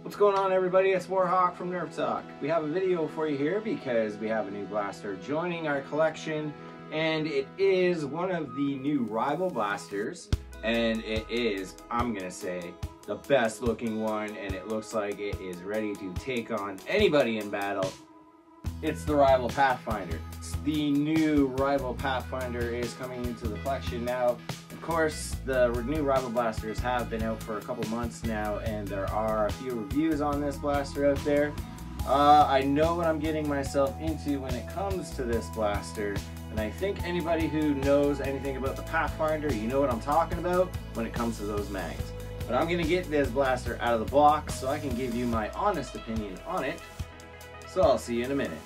What's going on, everybody? It's Warhawk from Nerf Talk. We have a video for you here because we have a new blaster joining our collection, and it is one of the new Rival blasters, and it is, I'm gonna say, the best looking one, and it looks like it is ready to take on anybody in battle. It's the Rival Pathfinder. The new Rival Pathfinder is coming into the collection now. Of course, the new Rival blasters have been out for a couple months now, and there are a few reviews on this blaster out there. I know what I'm getting myself into when it comes to this blaster, and I think anybody who knows anything about the Pathfinder, you know what I'm talking about when it comes to those mags. But I'm going to get this blaster out of the box so I can give you my honest opinion on it. So I'll see you in a minute.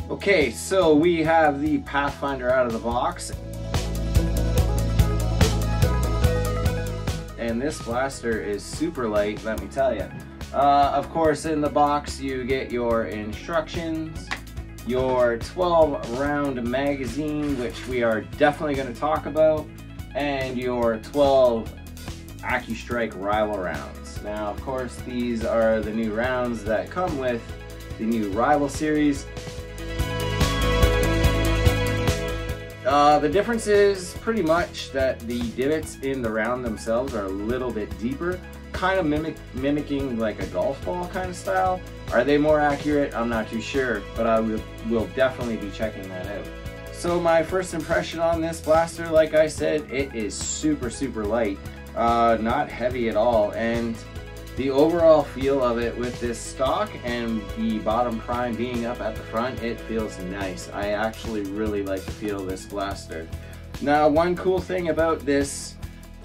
Okay, so we have the Pathfinder out of the box, and this blaster is super light, let me tell you. Of course, in the box you get your instructions, your 12 round magazine, which we are definitely going to talk about, and your 12 AccuStrike Rival rounds. Now, of course, these are the new rounds that come with the new Rival series. The difference is pretty much that the divots in the round themselves are a little bit deeper, kind of mimicking like a golf ball kind of style. Are they more accurate? I'm not too sure, but I will definitely be checking that out. So my first impression on this blaster, like I said, it is super light, not heavy at all, and the overall feel of it with this stock and the bottom prime being up at the front, it feels nice. I actually really like the feel of this blaster. Now, one cool thing about this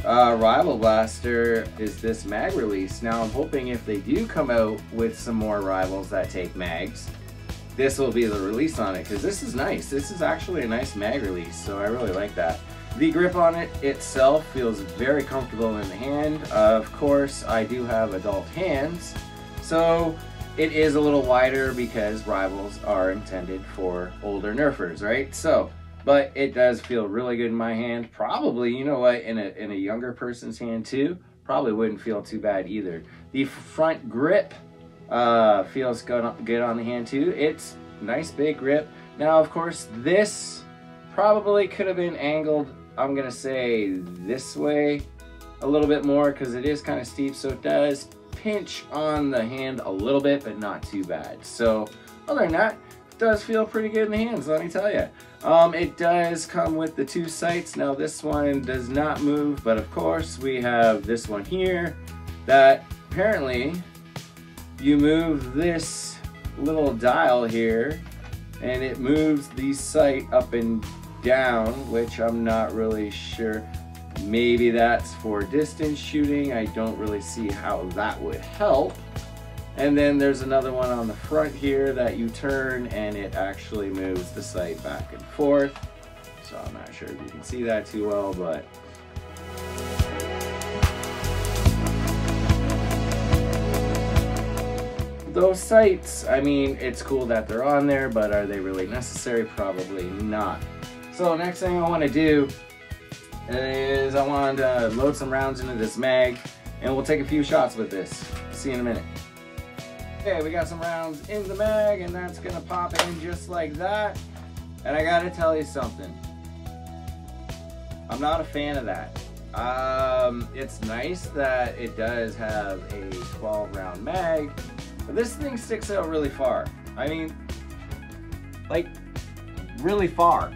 Rival blaster is this mag release. Now, I'm hoping if they do come out with some more Rivals that take mags, this will be the release on it, because this is nice. This is actually a nice mag release, so I really like that. The grip on it itself feels very comfortable in the hand. Of course, I do have adult hands, so it is a little wider because Rivals are intended for older Nerfers, right? So, but it does feel really good in my hand. Probably, you know what, in a younger person's hand too, probably wouldn't feel too bad either. The front grip feels good on the hand too. It's nice big grip. Now, of course, this probably could have been angled, I'm gonna say, this way a little bit more, because it is kind of steep, so it does pinch on the hand a little bit, but not too bad. So other than that, it does feel pretty good in the hands, let me tell you. It does come with the 2 sights. Now, this one does not move, but of course we have this one here that apparently you move this little dial here and it moves the sight up and down, which I'm not really sure. Maybe that's for distance shooting. I don't really see how that would help. And then there's another one on the front here that you turn and it actually moves the sight back and forth. So I'm not sure if you can see that too well, but those sights, I mean, it's cool that they're on there, but are they really necessary? Probably not. So next thing I want to do is I want to load some rounds into this mag, and we'll take a few shots with this. See you in a minute. Okay, we got some rounds in the mag, and that's going to pop in just like that. And I got to tell you something. I'm not a fan of that. It's nice that it does have a 12 round mag, but this thing sticks out really far. I mean, like, really far.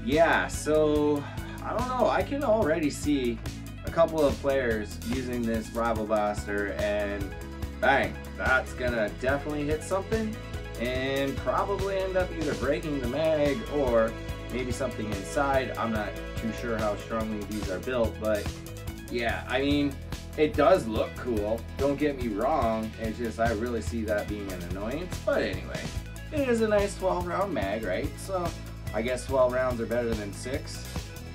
Yeah, so I don't know, I can already see a couple of players using this Rival blaster and bang, that's gonna definitely hit something and probably end up either breaking the mag or maybe something inside. I'm not too sure how strongly these are built, but yeah, I mean, It does look cool, don't get me wrong, it's just I really see that being an annoyance. But anyway, it is a nice 12 round mag, right? So I guess 12 rounds are better than 6,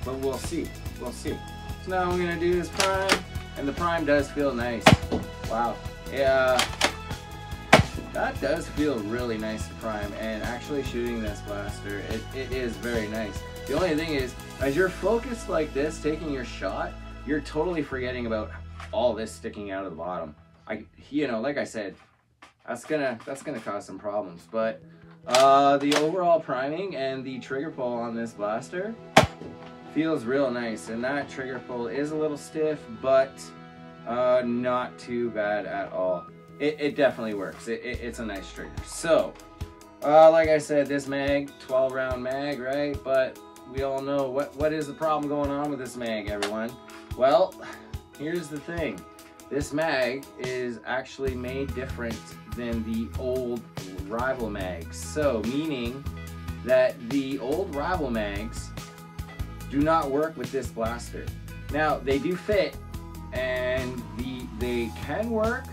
but we'll see, we'll see. So now I'm gonna do this prime, and the prime does feel nice. Wow, yeah, that does feel really nice to prime, and actually shooting this blaster, it is very nice. The only thing is, as you're focused like this, taking your shot, you're totally forgetting about all this sticking out of the bottom. You know, like I said, that's gonna cause some problems. But the overall priming and the trigger pull on this blaster feels real nice, and that trigger pull is a little stiff, but not too bad at all. It definitely works. It's a nice trigger. So like I said, this mag, 12 round mag, right? But we all know what is the problem going on with this mag, everyone. Well, here's the thing. This mag is actually made different than the old Rival mags. So, meaning that the old Rival mags do not work with this blaster. Now, they do fit, and they can work.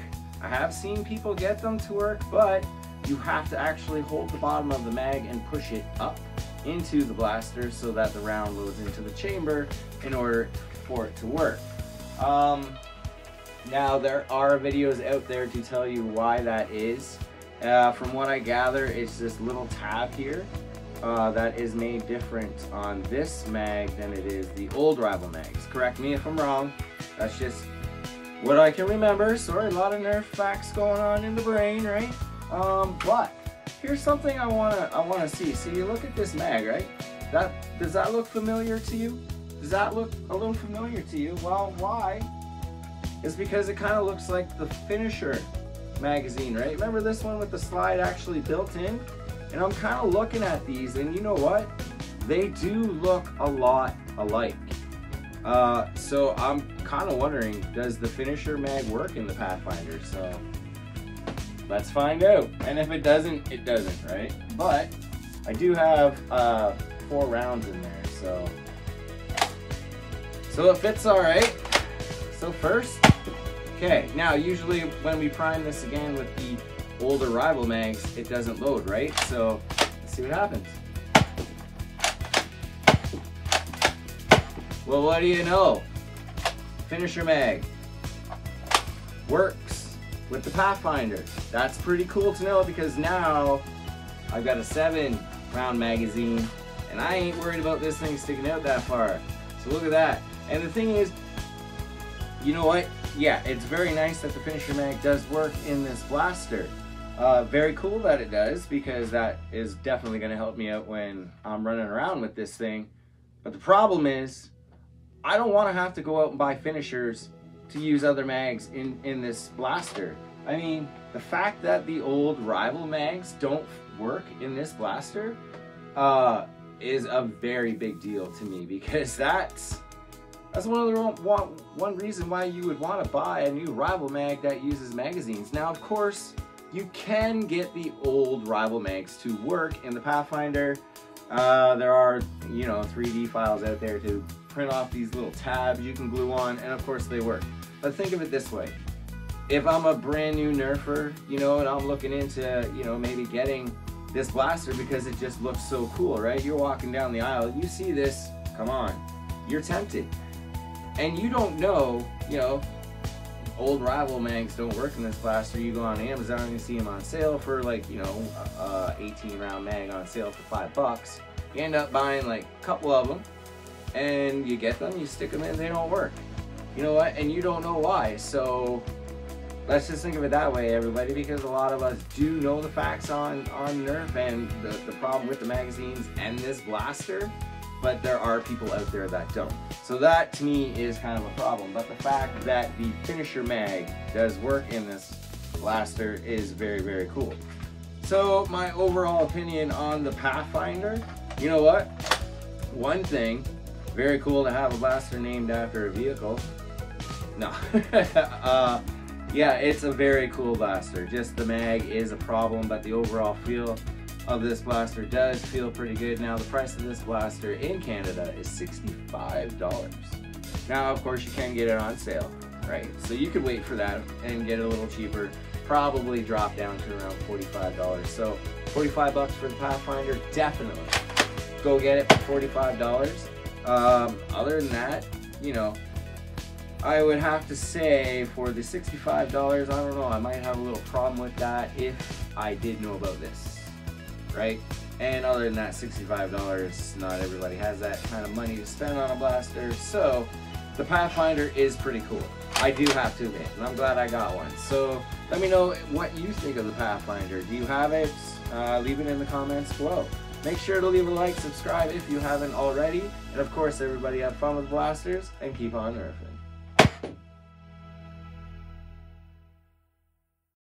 I have seen people get them to work, but you have to actually hold the bottom of the mag and push it up into the blaster so that the round loads into the chamber in order for it to work. Now there are videos out there to tell you why that is. From what I gather, it's this little tab here that is made different on this mag than it is the old Rival mags. Correct me if I'm wrong. That's just what I can remember. Sorry, a lot of Nerf facts going on in the brain, right? But here's something I wanna see. So you look at this mag, right? Does that look familiar to you? Does that look a little familiar to you? Well, why? It's because it kind of looks like the Finisher magazine, right? Remember this one with the slide actually built in? And I'm kind of looking at these, and you know what? They do look a lot alike. So I'm kind of wondering, does the Finisher mag work in the Pathfinder? So let's find out. And if it doesn't, it doesn't, right? But I do have 4 rounds in there, so it fits all right. So first, okay, now usually when we prime this again with the older Rival mags, it doesn't load, right? So let's see what happens. Well, what do you know? Finisher mag works with the Pathfinder. That's pretty cool to know, because now I've got a 7 round magazine and I ain't worried about this thing sticking out that far. So look at that. And the thing is, you know what? Yeah, it's very nice that the Finisher mag does work in this blaster. Very cool that it does, because that is definitely going to help me out when I'm running around with this thing. But the problem is, I don't want to have to go out and buy finishers to use other mags in this blaster. I mean, the fact that the old Rival mags don't work in this blaster is a very big deal to me, because that's one reason why you would want to buy a new Rival mag that uses magazines. Now, of course, you can get the old Rival mags to work in the Pathfinder. There are, you know, 3D files out there to print off these little tabs you can glue on, and of course they work. But think of it this way. If I'm a brand new nerfer, you know, and I'm looking into, you know, maybe getting this blaster because it just looks so cool, right? You're walking down the aisle, you see this, come on, you're tempted. And you don't know, you know, old Rival mags don't work in this blaster. You go on Amazon and you see them on sale for like, you know, 18 round mag on sale for $5. You end up buying like a couple of them, and you get them, you stick them in, they don't work. You know what? And you don't know why. So let's just think of it that way, everybody, because a lot of us do know the facts on Nerf and the problem with the magazines and this blaster, but there are people out there that don't. So that to me is kind of a problem. But the fact that the Finisher mag does work in this blaster is very, very cool. So my overall opinion on the Pathfinder, you know what? One thing, very cool to have a blaster named after a vehicle. No. Yeah, it's a very cool blaster. Just the mag is a problem, but the overall feel of this blaster does feel pretty good. Now, the price of this blaster in Canada is $65. Now, of course, you can get it on sale. right? So you could wait for that and get it a little cheaper, probably drop down to around $45. So 45 bucks for the Pathfinder, definitely go get it for $45. Other than that, you know, I would have to say for the $65, I don't know, I might have a little problem with that if I did know about this, right? And other than that, $65, not everybody has that kind of money to spend on a blaster, so the Pathfinder is pretty cool. I do have to admit, and I'm glad I got one. So let me know what you think of the Pathfinder. Do you have it? Leave it in the comments below. Make sure to leave a like, subscribe if you haven't already, and of course everybody have fun with blasters and keep on nerfing.